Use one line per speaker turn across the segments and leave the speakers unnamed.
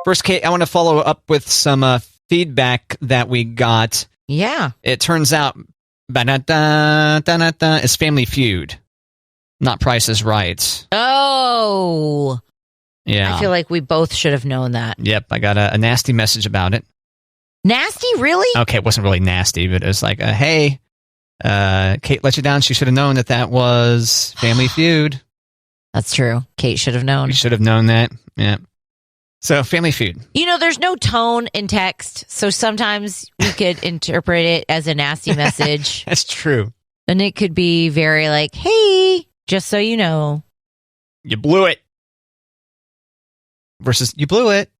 First, Kate, I want to follow up with some feedback that we got.
Yeah.
It turns out is Family Feud, not Price is Right.
Oh.
Yeah.
I feel like we both should have known that.
Yep, I got a nasty message about it.
Nasty, really?
Okay, it wasn't really nasty, but it was like, hey, Kate let you down. She should have known that was Family Feud.
That's true. Kate should have known.
You should have known that. Yeah. So, Family Feud.
You know, there's no tone in text, so sometimes we could interpret it as a nasty message.
That's true.
And it could be very like, hey, just so you know.
You blew it. Versus, you blew it.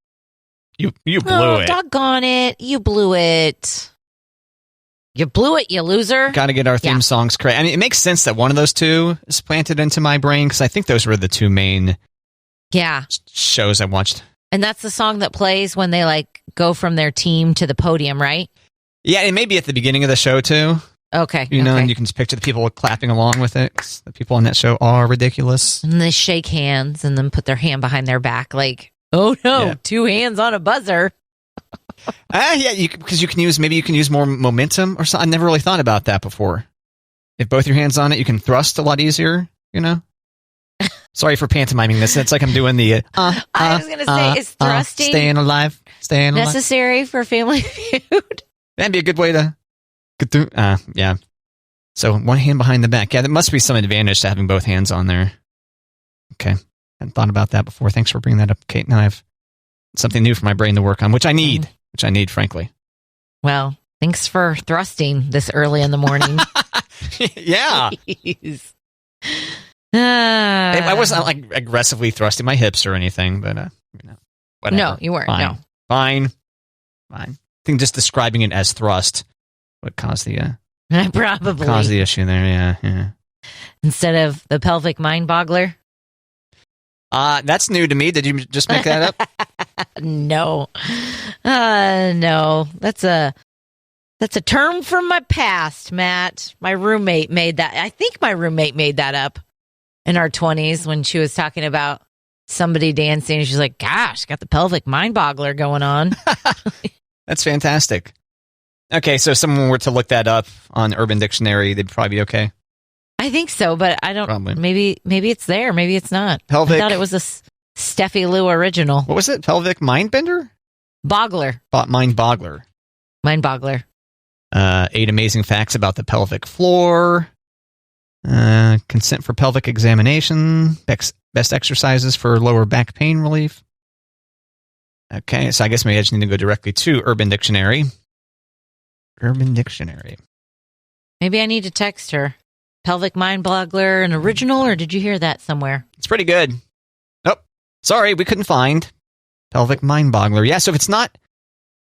You blew it.
Doggone it. You blew it. You blew it, you loser.
Got to get our theme songs correct. I mean, it makes sense that one of those two is planted into my brain because I think those were the two main shows I watched.
And that's the song that plays when they like go from their team to the podium, right?
Yeah, it may be at the beginning of the show too.
Okay.
You know, and you can just picture the people clapping along with it. 'Cause the people on that show are ridiculous.
And they shake hands and then put their hand behind their back like, oh no, 2 hands on a buzzer.
Yeah, because you can use more momentum or something. I never really thought about that before. If both your hands on it, you can thrust a lot easier, you know? Sorry for pantomiming this. It's like I'm doing the
I was going to say, is thrusting
staying alive
necessary for Family Feud?
That'd be a good way to get through. Yeah. So one hand behind the back. Yeah, there must be some advantage to having both hands on there. Okay. Hadn't thought about that before. Thanks for bringing that up, Kate. Now I have something new for my brain to work on, which I need, frankly.
Well, thanks for thrusting this early in the morning.
Yeah. I wasn't like aggressively thrusting my hips or anything, but whatever.
No, you weren't.
Fine.
No.
Fine. I think just describing it as thrust would cause the issue there. Yeah.
Instead of the pelvic mind boggler.
That's new to me. Did you just make that up?
No. No. That's a term from my past, Matt. My roommate made that. I think my roommate made that up in our 20s when she was talking about somebody dancing. She's like, gosh, got the pelvic mind boggler going on.
That's fantastic. Okay, so if someone were to look that up on Urban Dictionary, they'd probably be okay.
I think so, but I don't. Probably. Maybe it's there. Maybe it's not.
Pelvic.
I thought it was a Steffi Lou original.
What was it? Pelvic mind bender?
Boggler.
Mind boggler.
Mind boggler.
8 amazing facts about the pelvic floor. Consent for pelvic examination. Best exercises for lower back pain relief. Okay, so I guess maybe I just need to go directly to Urban Dictionary. Urban Dictionary.
Maybe I need to text her. Pelvic mind boggler, an original, or did you hear that somewhere?
It's pretty good. Oh, sorry, we couldn't find pelvic mind boggler. Yeah, so if it's not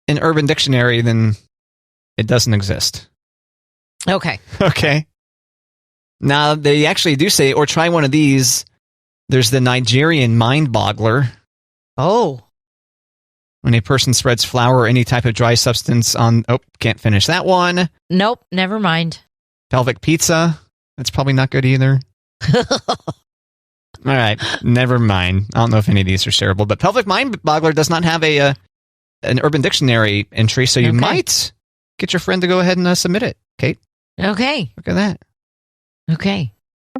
in Urban Dictionary, then it doesn't exist.
Okay.
Okay. Now, they actually do say, or try one of these. There's the Nigerian mind boggler.
Oh.
When a person spreads flour or any type of dry substance on... Oh, can't finish that one.
Nope, never mind.
Pelvic pizza. That's probably not good either. All right, never mind. I don't know if any of these are shareable, but pelvic mind boggler does not have an Urban Dictionary entry, so you might get your friend to go ahead and submit it, Kate.
Okay.
Look at that.
Okay.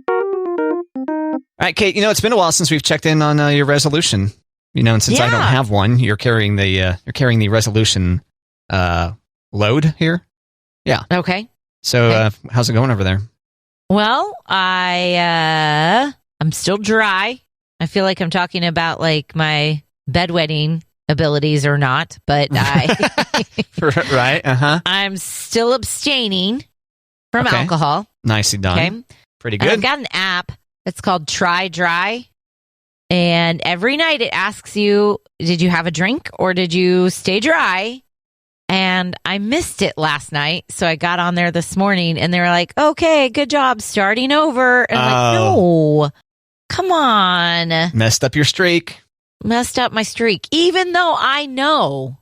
All right, Kate, it's been a while since we've checked in on your resolution. And since I don't have one, you're carrying the resolution load here. Yeah.
Okay.
So how's it going over there?
Well, I'm still dry. I feel like I'm talking about like my bedwetting abilities or not, but
right.
I'm still abstaining from alcohol.
Nicely done. Okay. Pretty good.
And I've got an app. It's called Try Dry. And every night it asks you, did you have a drink or did you stay dry? And I missed it last night. So I got on there this morning and they were like, okay, good job starting over. And I'm like, no, come on.
Messed up your streak.
Messed up my streak. Even though I know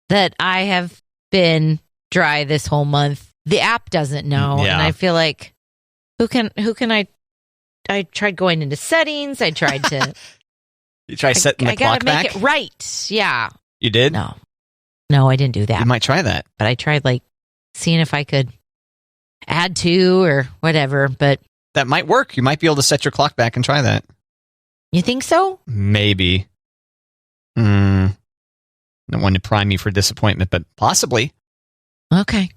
that I have been dry this whole month, the app doesn't know.
Yeah.
And I feel like, who can I tried going into settings. I tried to
You try setting the clock back?
I gotta make it right. Yeah.
You did?
No, I didn't do that.
You might try that.
But I tried seeing if I could add 2 or whatever. But
that might work. You might be able to set your clock back and try that.
You think so?
Maybe. Don't want to prime you for disappointment, but possibly.
Okay.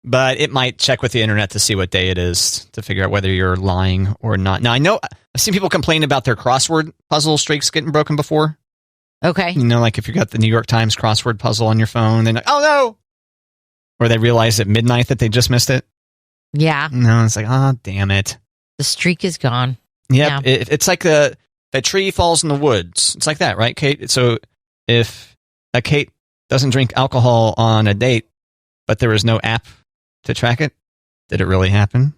But it might check with the internet to see what day it is to figure out whether you're lying or not. Now, I know I've seen people complain about their crossword puzzle streaks getting broken before.
Okay.
Like if you got the New York Times crossword puzzle on your phone, they're like, oh no! Or they realize at midnight that they just missed it.
Yeah.
No, it's like, oh, damn it.
The streak is gone.
Yep. Yeah. It's like a tree falls in the woods. It's like that, right, Kate? So if a Kate doesn't drink alcohol on a date, but there was no app to track it, did it really happen?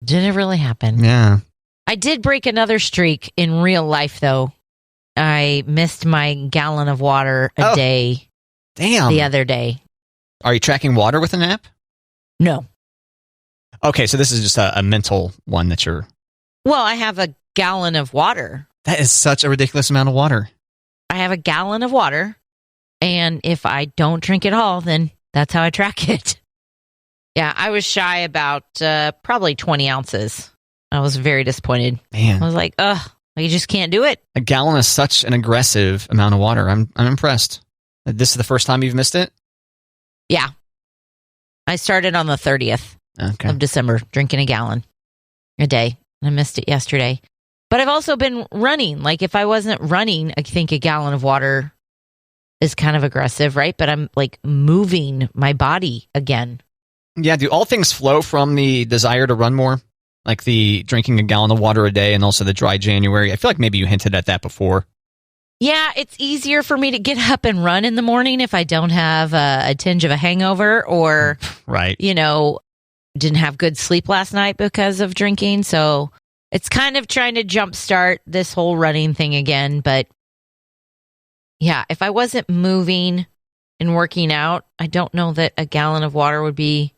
Did it really happen?
Yeah.
I did break another streak in real life, though. I missed my gallon of water a day.
Damn.
The other day.
Are you tracking water with an app?
No.
Okay, so this is just a mental one that you're...
Well, I have a gallon of water.
That is such a ridiculous amount of water.
I have a gallon of water, and if I don't drink it all, then that's how I track it. Yeah, I was shy about probably 20 ounces. I was very disappointed.
Man.
I was like, ugh, you just can't do it.
A gallon is such an aggressive amount of water. I'm impressed. This is the first time you've missed it?
Yeah. I started on the 30th of December, drinking a gallon a day. I missed it yesterday. But I've also been running. If I wasn't running, I think a gallon of water is kind of aggressive, right? But I'm moving my body again.
Yeah, do all things flow from the desire to run more? Like the drinking a gallon of water a day and also the dry January? I feel like maybe you hinted at that before.
Yeah, it's easier for me to get up and run in the morning if I don't have a tinge of a hangover or,
right.
Didn't have good sleep last night because of drinking. So it's kind of trying to jumpstart this whole running thing again. But yeah, if I wasn't moving and working out, I don't know that a gallon of water would be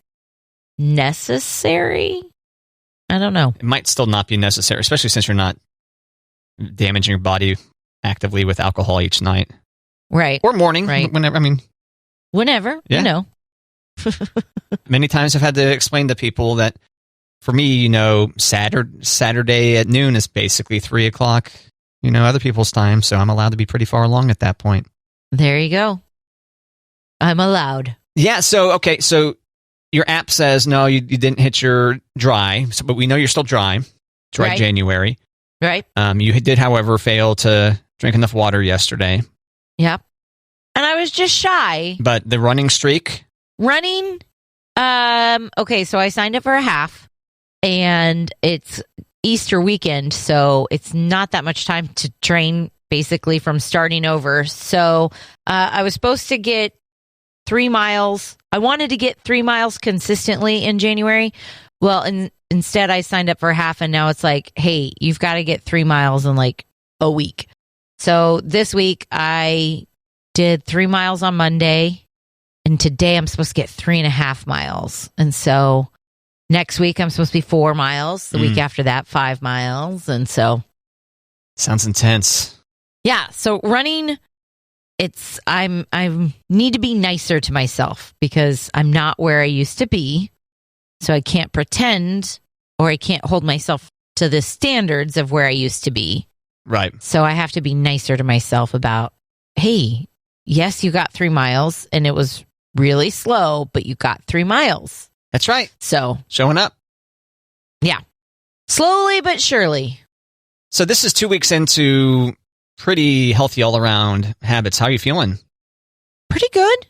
necessary. I don't know.
It might still not be necessary, especially since you're not damaging your body actively with alcohol each night.
Right.
Or morning.
Right.
Whenever.
Whenever.
Yeah. Many times I've had to explain to people that for me, Saturday at noon is basically 3 o'clock, other people's time. So I'm allowed to be pretty far along at that point.
There you go. I'm allowed.
Yeah. So your app says, no, you didn't hit your dry, but we know you're still dry right. January.
Right.
You did, however, fail to drink enough water yesterday.
Yep. And I was just shy.
But the running streak?
Running? Okay, so I signed up for a half, and it's Easter weekend, so it's not that much time to train, basically, from starting over. So I was supposed to get 3 miles. I wanted to get 3 miles consistently in January. Well, instead I signed up for a half, and now it's like, hey, you've got to get 3 miles in a week. So this week I did 3 miles on Monday, and today I'm supposed to get 3.5 miles. And so next week I'm supposed to be 4 miles. The week after that, 5 miles. And so.
Sounds intense.
Yeah. So running, I need to be nicer to myself because I'm not where I used to be. So I can't pretend, or I can't hold myself to the standards of where I used to be.
Right.
So I have to be nicer to myself about, hey, yes, you got 3 miles and it was really slow, but you got 3 miles.
That's right.
So
showing up.
Yeah. Slowly but surely.
So this is 2 weeks into pretty healthy all around habits. How are you feeling?
Pretty good.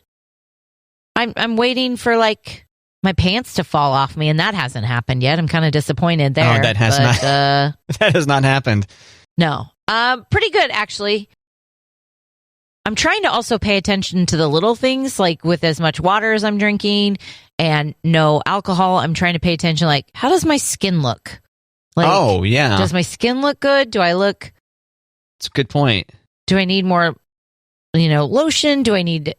I'm waiting for my pants to fall off me, and that hasn't happened yet. I'm kind of disappointed there.
Oh, that has not. That has not happened.
No. Pretty good, actually. I'm trying to also pay attention to the little things, with as much water as I'm drinking and no alcohol. I'm trying to pay attention, how does my skin look?
Oh, yeah.
Does my skin look good? Do I look...
It's a good point.
Do I need more, lotion? Do I need,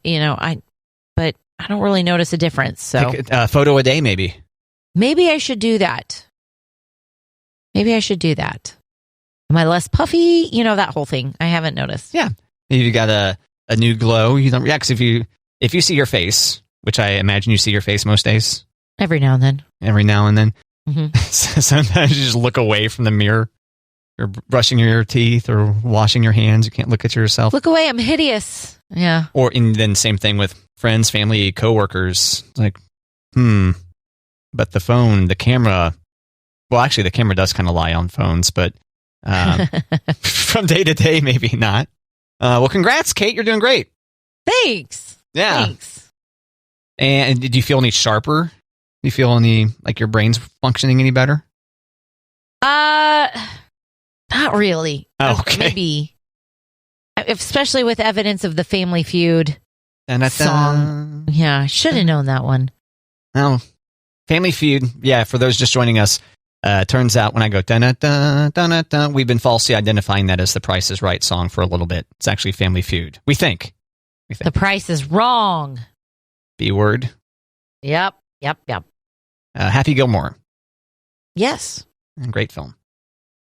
but I don't really notice a difference. So
take a photo a day, maybe.
Maybe I should do that. Am I less puffy? That whole thing. I haven't noticed.
Yeah. You got a new glow. You don't react. If you see your face, which I imagine you see your face most days.
Every now and then.
Mm-hmm. Sometimes you just look away from the mirror. You're brushing your teeth or washing your hands. You can't look at yourself.
Look away. I'm hideous. Yeah.
Then same thing with friends, family, coworkers. It's like, but the phone, the camera. Well, actually, the camera does kind of lie on phones, but from day to day, maybe not. Well, congrats, Kate. You're doing great.
Thanks.
Yeah.
Thanks.
And did you feel any sharper? Do you feel any, like your brain's functioning any better?
Not really.
Oh, okay.
Maybe. Especially with evidence of the Family Feud song. Yeah, I should have known that one.
Well, Family Feud, yeah, for those just joining us, turns out when I go dun-dun-dun, dun-dun-dun, we've been falsely identifying that as the Price is Right song for a little bit. It's actually Family Feud. We think.
The price is wrong.
B word.
Yep.
Happy Gilmore.
Yes.
Great film.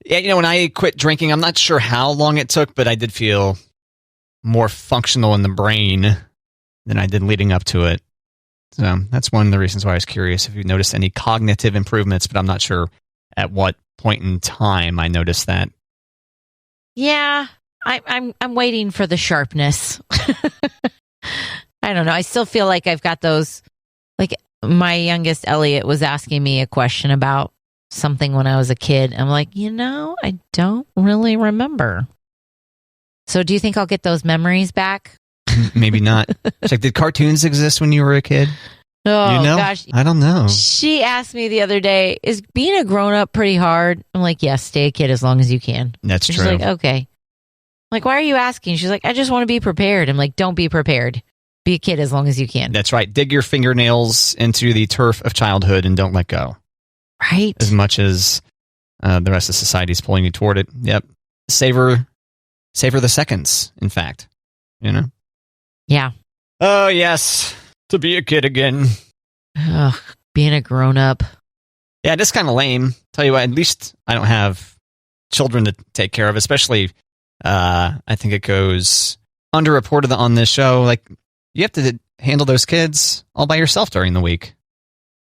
Yeah, when I quit drinking, I'm not sure how long it took, but I did feel more functional in the brain than I did leading up to it. So that's one of the reasons why I was curious if you noticed any cognitive improvements, but I'm not sure at what point in time I noticed that.
Yeah, I'm waiting for the sharpness. I don't know. I still feel like I've got those. Like my youngest Elliot was asking me a question about something when I was a kid. I'm like, I don't really remember. So do you think I'll get those memories back?
Maybe not. It's like, did cartoons exist when you were a kid?
Oh, gosh.
I don't know.
She asked me the other day, is being a grown-up pretty hard? I'm like, yes, stay a kid as long as you can.
That's true.
She's like, okay. I'm like, why are you asking? She's like, I just want to be prepared. I'm like, don't be prepared. Be a kid as long as you can.
That's right. Dig your fingernails into the turf of childhood and don't let go.
Right.
As much as the rest of society is pulling you toward it. Yep. Savor the seconds, in fact.
Yeah.
Oh, yes. To be a kid again.
Ugh, being a grown-up.
Yeah, just kind of lame. Tell you what, at least I don't have children to take care of, especially I think it goes underreported on this show. Like, you have to handle those kids all by yourself during the week.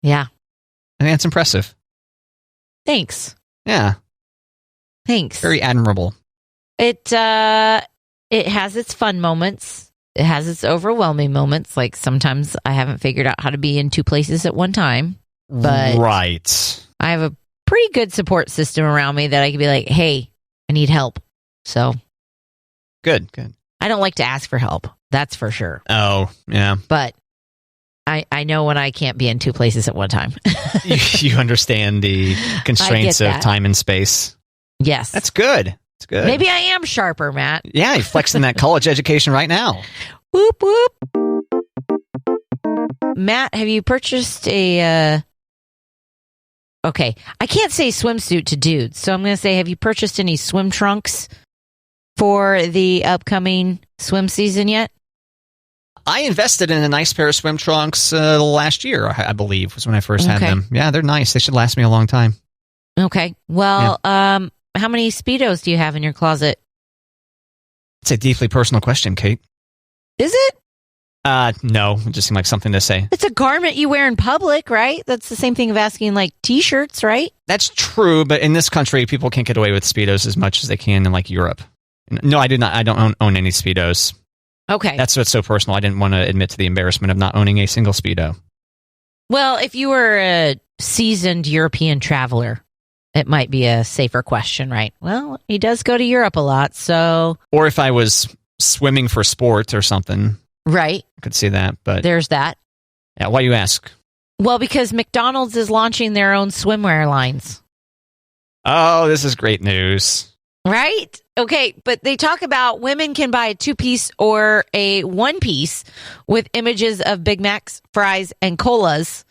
Yeah.
I think that's impressive.
Thanks.
Yeah.
Thanks.
Very admirable.
It has its fun moments. It has its overwhelming moments. Like sometimes I haven't figured out how to be in two places at one time. But
right.
I have a pretty good support system around me that I can be like, hey, I need help. So
Good.
I don't like to ask for help. That's for sure.
Oh, yeah.
But I know when I can't be in two places at one time.
you understand the constraints of time and space.
Yes.
That's good. It's good.
Maybe I am sharper, Matt.
Yeah, you're flexing that college education right now.
Whoop, whoop. Matt, have you purchased a... Okay, I can't say swimsuit to dudes, so I'm going to say, have you purchased any swim trunks for the upcoming swim season yet?
I invested in a nice pair of swim trunks last year, I believe, was when I first had them. Yeah, they're nice. They should last me a long time.
Okay. Well, how many Speedos do you have in your closet?
It's a deeply personal question, Kate.
Is it?
No, it just seemed like something to say.
It's a garment you wear in public, right? That's the same thing of asking like T-shirts, right?
That's true, but in this country, people can't get away with Speedos as much as they can in like Europe. No, I do not. I don't own any Speedos.
Okay.
That's what's so personal. I didn't want to admit to the embarrassment of not owning a single Speedo.
Well, if you were a seasoned European traveler, it might be a safer question, right? Well, he does go to Europe a lot, so...
Or if I was swimming for sport or something.
Right.
I could see that, but...
There's that.
Yeah, why you ask?
Well, because McDonald's is launching their own swimwear lines.
Oh, this is great news.
Right? Okay, but they talk about women can buy a 2-piece or a 1-piece with images of Big Macs, fries, and colas.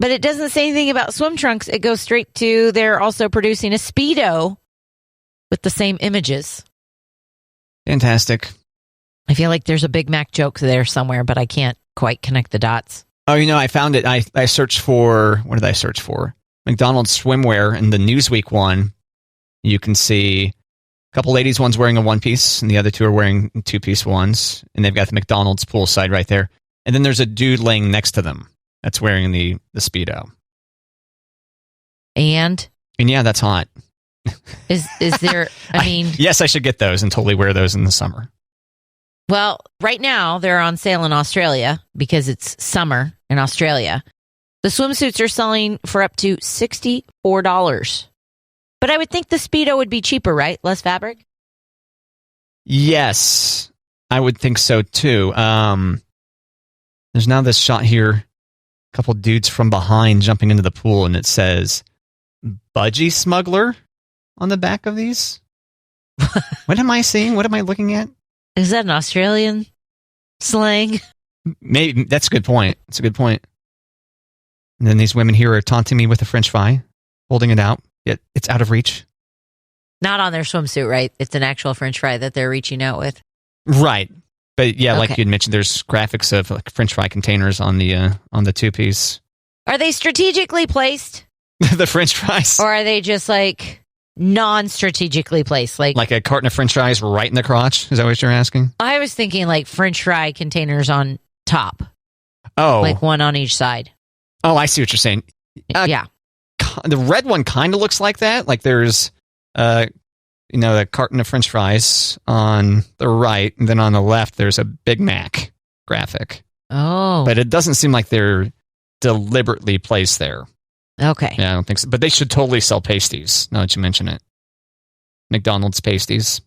But it doesn't say anything about swim trunks. It goes straight to they're also producing a Speedo with the same images.
Fantastic.
I feel like there's a Big Mac joke there somewhere, but I can't quite connect the dots.
Oh, I found it. I searched for, what did I search for? McDonald's swimwear, and the Newsweek one You can see a couple ladies, one's wearing a one-piece, and the other two are wearing two-piece ones, and they've got the McDonald's poolside right there. And then there's a dude laying next to them that's wearing the Speedo.
And
yeah, that's hot.
Is there, I mean...
yes, I should get those and totally wear those in the summer.
Well, right now they're on sale in Australia because it's summer in Australia. The swimsuits are selling for up to $64. But I would think the Speedo would be cheaper, right? Less fabric?
Yes, I would think so too. There's now this shot here, a couple dudes from behind jumping into the pool, and it says Budgie Smuggler on the back of these. What am I seeing? What am I looking at?
Is that an Australian slang?
Maybe. That's a good point. That's a good point. And then these women here are taunting me with a French fry, holding it out. Yet it's out of reach.
Not on their swimsuit, right? It's an actual French fry that they're reaching out with.
Right. But yeah,
Okay.
like you'd mentioned, there's graphics of like French fry containers on the two-piece.
Are they strategically placed?
The French fries.
Or are they just like non-strategically placed?
Like a carton of French fries right in the crotch? Is that what you're asking?
I was thinking like French fry containers on top.
Oh.
Like one on each side.
Oh, I see what you're saying.
Yeah.
The red one kind of looks like that. Like there's, a carton of French fries on the right, and then on the left there's a Big Mac graphic.
Oh.
But it doesn't seem like they're deliberately placed there.
Okay.
Yeah, I don't think so. But they should totally sell pasties, now that you mention it. McDonald's pasties.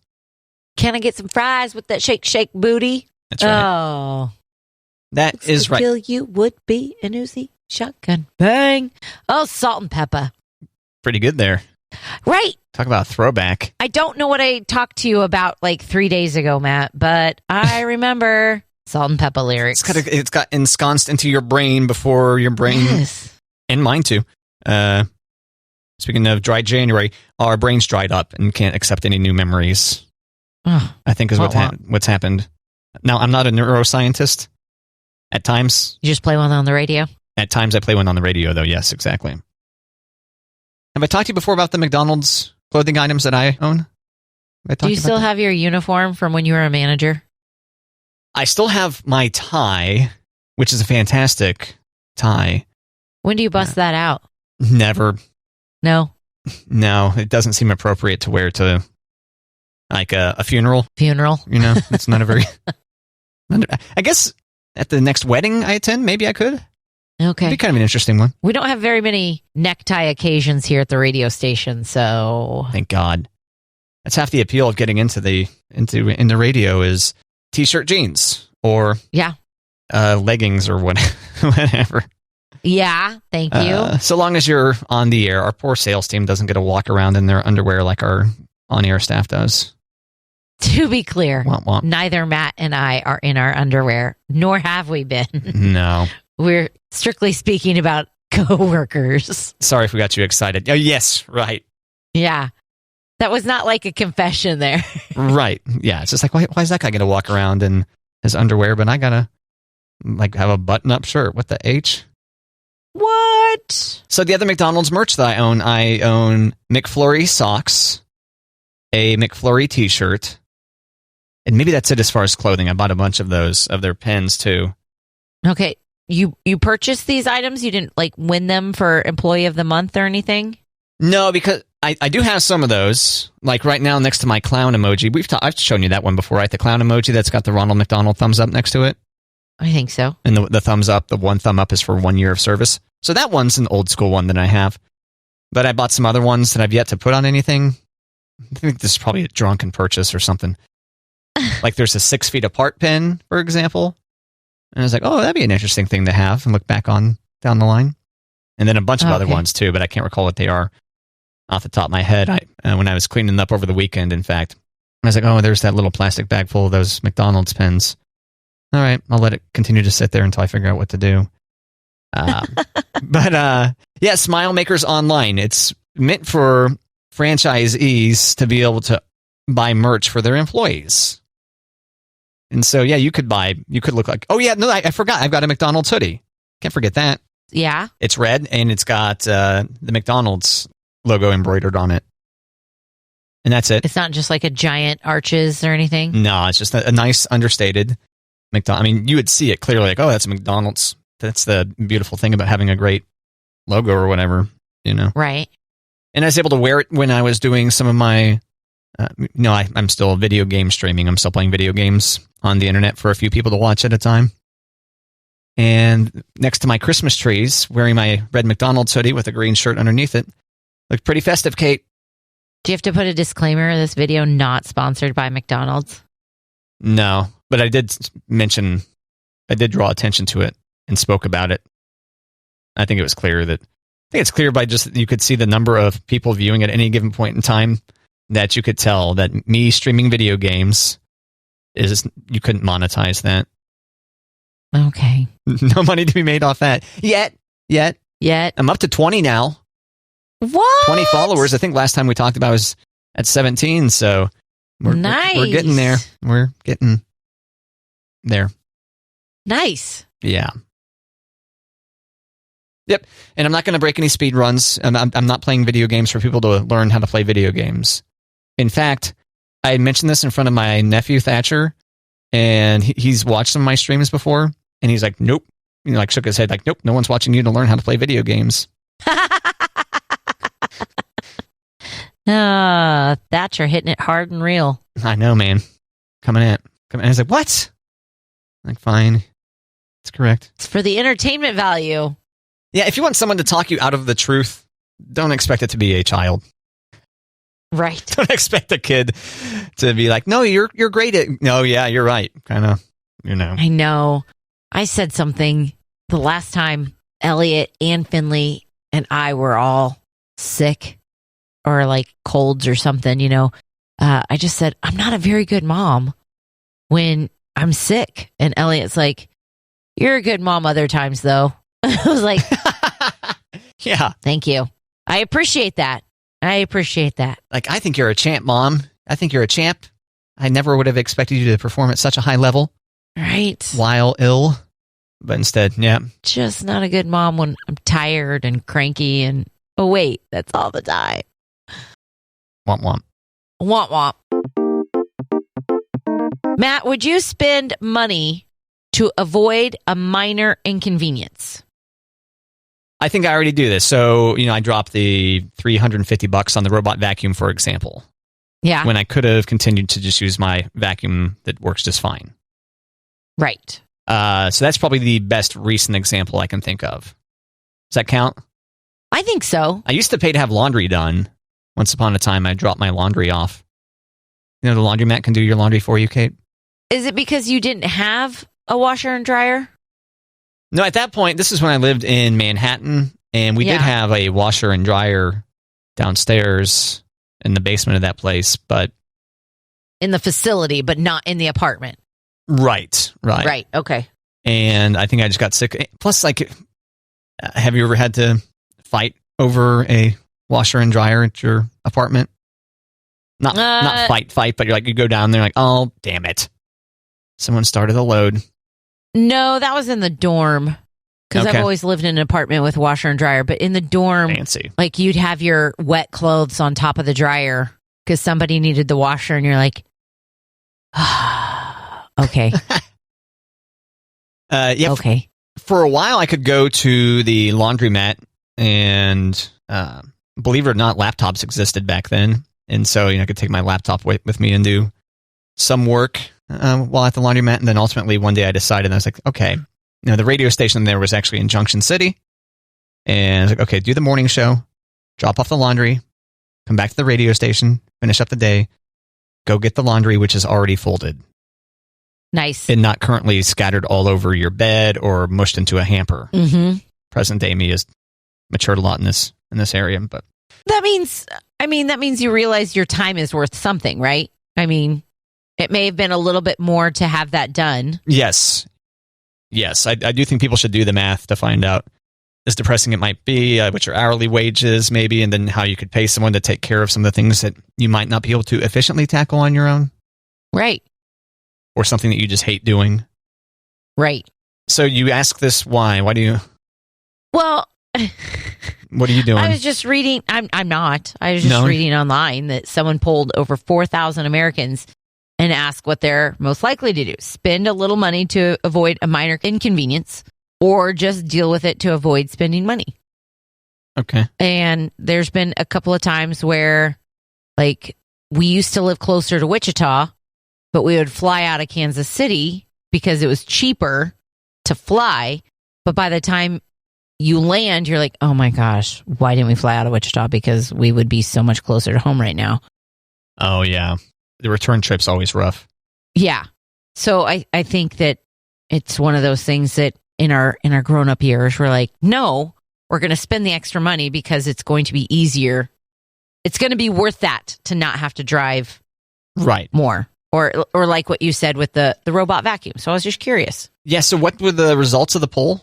Can I get some fries with that shake, shake booty?
That's right.
Oh.
That
Looks
is
to
right.
kill you would be an Uzi shotgun. Bang. Oh, salt and pepper.
Pretty good there.
Right.
Talk about a throwback.
I don't know what I talked to you about like 3 days ago, Matt, but I remember salt and pepper lyrics.
It's got ensconced into your brain before your brain,
Yes.
and mine too. Speaking of dry January, our brains dried up and can't accept any new memories.
Oh,
I think is what's happened. Now, I'm not a neuroscientist. At times,
you just play one on the radio?
I play one on the radio, though. Yes, exactly. Have I talked to you before about the McDonald's clothing items that I own?
Do you still have your uniform from when you were a manager?
I still have my tie, which is a fantastic tie.
When do you bust that out?
Never.
No.
No, it doesn't seem appropriate to wear to like a funeral.
Funeral?
You know, it's not a very... I guess at the next wedding I attend, maybe I could.
Okay.
It'd be kind of an interesting one.
We don't have very many necktie occasions here at the radio station, so...
Thank God. That's half the appeal of getting into the radio is t-shirt jeans or leggings or whatever.
Yeah, thank you.
So long as you're on the air, our poor sales team doesn't get to walk around in their underwear like our on-air staff does.
To be clear,
Womp womp.
Neither Matt and I are in our underwear, nor have we been.
No.
We're strictly speaking about coworkers.
Sorry if we got you excited. Oh, yes, right.
Yeah. That was not like a confession there.
Right. Yeah, it's just like, why is that guy going to walk around in his underwear, but I got to have a button-up shirt? What the H?
What?
So the other McDonald's merch that I own McFlurry socks, a McFlurry t-shirt, and maybe that's it as far as clothing. I bought a bunch of those, of their pens too.
Okay. You purchased these items? You didn't win them for Employee of the Month or anything?
No, because I do have some of those. Like right now next to my clown emoji. I've shown you that one before, right? The clown emoji that's got the Ronald McDonald thumbs up next to it.
I think so.
And the thumbs up, the one thumb up is for 1 year of service. So that one's an old school one that I have. But I bought some other ones that I've yet to put on anything. I think this is probably a drunken purchase or something. Like there's a 6 feet apart pin, for example. And I was like, oh, that'd be an interesting thing to have and look back on down the line. And then a bunch of other ones too, but I can't recall what they are off the top of my head. When I was cleaning up over the weekend, in fact, I was like, oh, there's that little plastic bag full of those McDonald's pins. All right, I'll let it continue to sit there until I figure out what to do. But Smile Makers Online. It's meant for franchisees to be able to buy merch for their employees. And so, you could look like, I forgot. I've got a McDonald's hoodie. Can't forget that.
Yeah.
It's red and it's got the McDonald's logo embroidered on it. And that's it.
It's not just like a giant arches or anything?
No, it's just a nice, understated McDonald's. I mean, you would see it clearly like, oh, that's a McDonald's. That's the beautiful thing about having a great logo or whatever, you know?
Right.
And I was able to wear it when I was doing some of my, I'm still video game streaming. I'm still playing video games on the internet for a few people to watch at a time. And next to my Christmas trees, wearing my red McDonald's hoodie with a green shirt underneath it. Looked pretty festive, Kate.
Do you have to put a disclaimer? This video not sponsored by McDonald's?
No, but I did draw attention to it and spoke about it. I think it's clear by just you could see the number of people viewing at any given point in time that you could tell that me streaming video games you couldn't monetize that.
Okay.
No money to be made off that. Yet. I'm up to 20 now.
What?
20 followers. I think last time we talked about was at 17, so we're getting there. We're getting there.
Nice.
Yeah. Yep. And I'm not going to break any speed runs. I'm not playing video games for people to learn how to play video games. In fact, I mentioned this in front of my nephew Thatcher, and he's watched some of my streams before, and he's like, nope. Like shook his head like, nope, no one's watching you to learn how to play video games.
Thatcher hitting it hard and real.
I know, man. Coming in. I was like, what? I'm like, fine. It's correct.
It's for the entertainment value.
Yeah, if you want someone to talk you out of the truth, don't expect it to be a child.
Right.
Don't expect a kid to be like, no, you're great at... No, yeah, you're right. Kind of,
I know. I said something the last time Elliot and Finley and I were all sick or like colds or something, I just said, I'm not a very good mom when I'm sick. And Elliot's like, you're a good mom other times, though. I was like,
yeah.
Thank you. I appreciate that.
Like, I think you're a champ, Mom. I think you're a champ. I never would have expected you to perform at such a high level.
Right.
While ill. But instead, yeah.
Just not a good mom when I'm tired and cranky and, oh, wait, that's all the time.
Womp womp.
Womp womp. Matt, would you spend money to avoid a minor inconvenience?
I think I already do this. So, I dropped the $350 on the robot vacuum, for example.
Yeah.
When I could have continued to just use my vacuum that works just fine.
Right.
So that's probably the best recent example I can think of. Does that count?
I think so.
I used to pay to have laundry done. Once upon a time, I dropped my laundry off. The laundromat can do your laundry for you, Kate.
Is it because you didn't have a washer and dryer?
No, at that point, this is when I lived in Manhattan, and we did have a washer and dryer downstairs in the basement of that place, but...
In the facility, but not in the apartment.
Right.
Right, okay.
And I think I just got sick. Plus, have you ever had to fight over a washer and dryer at your apartment? Not fight, but you go down there like, oh, damn it. Someone started a load.
No, that was in the dorm. Because I've always lived in an apartment with washer and dryer. But in the dorm,
fancy.
Like you'd have your wet clothes on top of the dryer because somebody needed the washer. And you're like, okay. Okay.
For a while, I could go to the laundromat and believe it or not, laptops existed back then. And so, I could take my laptop with me and do some work while at the laundromat. And then ultimately one day I decided, I was like, okay, the radio station there was actually in Junction City. And I was like, okay, do the morning show, drop off the laundry, come back to the radio station, finish up the day, go get the laundry, which is already folded.
Nice.
And not currently scattered all over your bed or mushed into a hamper.
Mm-hmm.
Present day me has matured a lot in this area, but
that means you realize your time is worth something, right? I mean, it may have been a little bit more to have that done.
Yes. I do think people should do the math to find out, as depressing it might be, what your hourly wage is maybe, and then how you could pay someone to take care of some of the things that you might not be able to efficiently tackle on your own.
Right.
Or something that you just hate doing.
Right.
So you ask this why? Why do you...
Well...
What are you doing?
I was just reading. I'm not. I was just reading online that someone polled over 4,000 Americans and asked what they're most likely to do: spend a little money to avoid a minor inconvenience, or just deal with it to avoid spending money.
Okay.
And there's been a couple of times where, like, we used to live closer to Wichita, but we would fly out of Kansas City because it was cheaper to fly. But by the time you land, you're like, oh my gosh, why didn't we fly out of Wichita? Because we would be so much closer to home right now.
Oh, yeah. The return trip's always rough.
Yeah. So I think that it's one of those things that in our grown-up years, we're like, no, we're going to spend the extra money because it's going to be easier. It's going to be worth that to not have to drive more. Or like what you said with the robot vacuum. So I was just curious.
Yeah, so what were the results of the poll?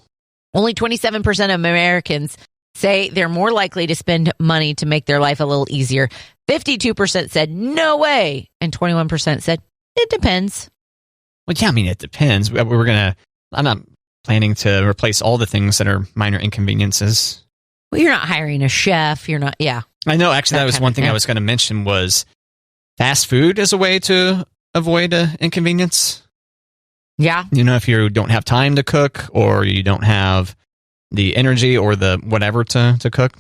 Only 27% of Americans say they're more likely to spend money to make their life a little easier. 52% said no way. And 21% said it depends.
Well, yeah, I mean, it depends. I'm not planning to replace all the things that are minor inconveniences.
Well, you're not hiring a chef. You're not, yeah.
I know, actually, that was one thing I was going to mention was fast food as a way to avoid inconvenience.
Yeah.
You know, if you don't have time to cook or you don't have the energy or the whatever to cook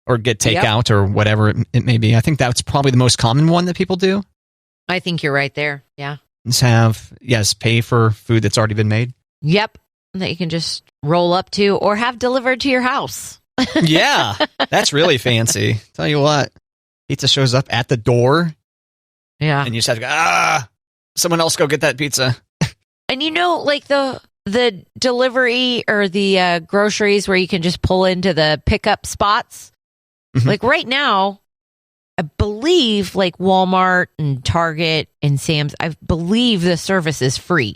or get takeout or whatever it may be. I think that's probably the most common one that people do.
I think you're right there. Yeah.
Just pay for food that's already been made.
Yep. That you can just roll up to or have delivered to your house.
Yeah. That's really fancy. Tell you what, pizza shows up at the door.
Yeah.
And you just have to go, someone else go get that pizza.
And you know, like the delivery or the groceries where you can just pull into the pickup spots. Mm-hmm. Like right now, I believe like Walmart and Target and Sam's, I believe the service is free.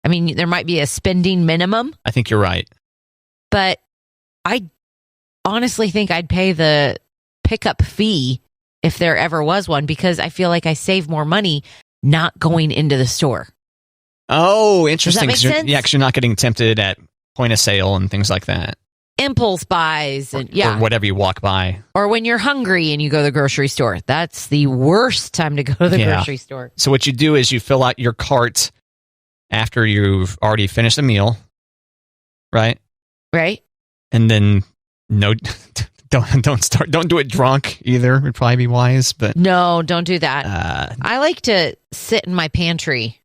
I mean, there might be a spending minimum.
I think you're right.
But I honestly think I'd pay the pickup fee if there ever was one, because I feel like I save more money not going into the store.
Oh, interesting.
Does that make sense?
Yeah, because you're not getting tempted at point of sale and things like that.
Impulse buys and
or whatever you walk by.
Or when you're hungry and you go to the grocery store. That's the worst time to go to the grocery store.
So what you do is you fill out your cart after you've already finished a meal, right?
Right.
And then don't do it drunk either. Would probably be wise, but
no, don't do that. I like to sit in my pantry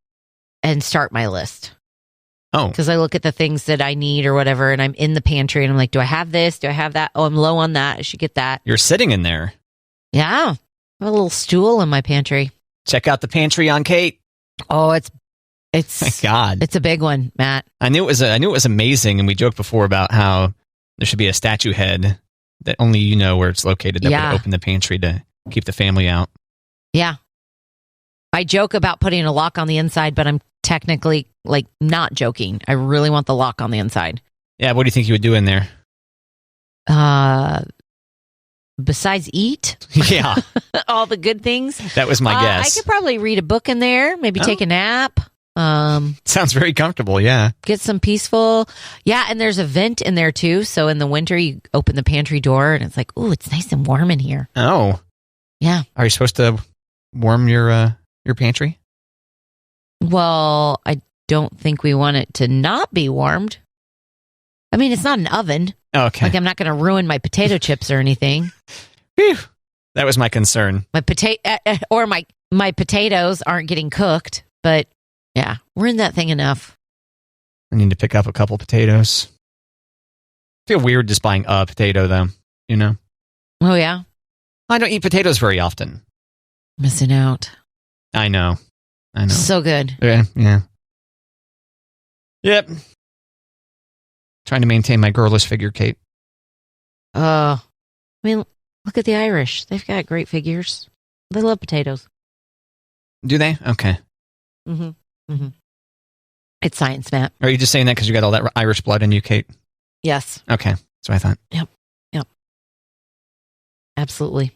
and start my list.
Oh,
because I look at the things that I need or whatever, and I'm in the pantry and I'm like, do I have this? Do I have that? Oh, I'm low on that. I should get that.
You're sitting in there.
Yeah, I have a little stool in my pantry.
Check out the pantry on Kate.
Oh, it's
my God,
it's a big one, Matt.
I knew it was amazing, and we joked before about how there should be a statue head that only you know where it's located that would open the pantry to keep the family out.
Yeah. I joke about putting a lock on the inside, but I'm technically like not joking. I really want the lock on the inside.
Yeah, what do you think you would do in there?
Besides eat?
Yeah.
All the good things.
That was my guess.
I could probably read a book in there, maybe take a nap.
Sounds very comfortable, yeah.
Get some peaceful. Yeah, and there's a vent in there too. So in the winter, you open the pantry door and it's like, ooh, it's nice and warm in here.
Oh.
Yeah.
Are you supposed to warm your pantry?
Well, I don't think we want it to not be warmed. I mean, it's not an oven.
Okay.
Like, I'm not going to ruin my potato chips or anything.
Whew. That was my concern.
My potatoes aren't getting cooked, but yeah, we're in that thing enough.
I need to pick up a couple potatoes. I feel weird just buying a potato, though, you know?
Oh, yeah?
I don't eat potatoes very often.
Missing out.
I know.
So good.
Yeah. Yep. Trying to maintain my girlish figure, Kate.
I mean, look at the Irish. They've got great figures. They love potatoes.
Do they? Okay.
Mm-hmm. Mm-hmm. It's science, Matt.
Are you just saying that because you got all that Irish blood in you, Kate?
Yes.
Okay. That's what I thought.
Yep. Absolutely.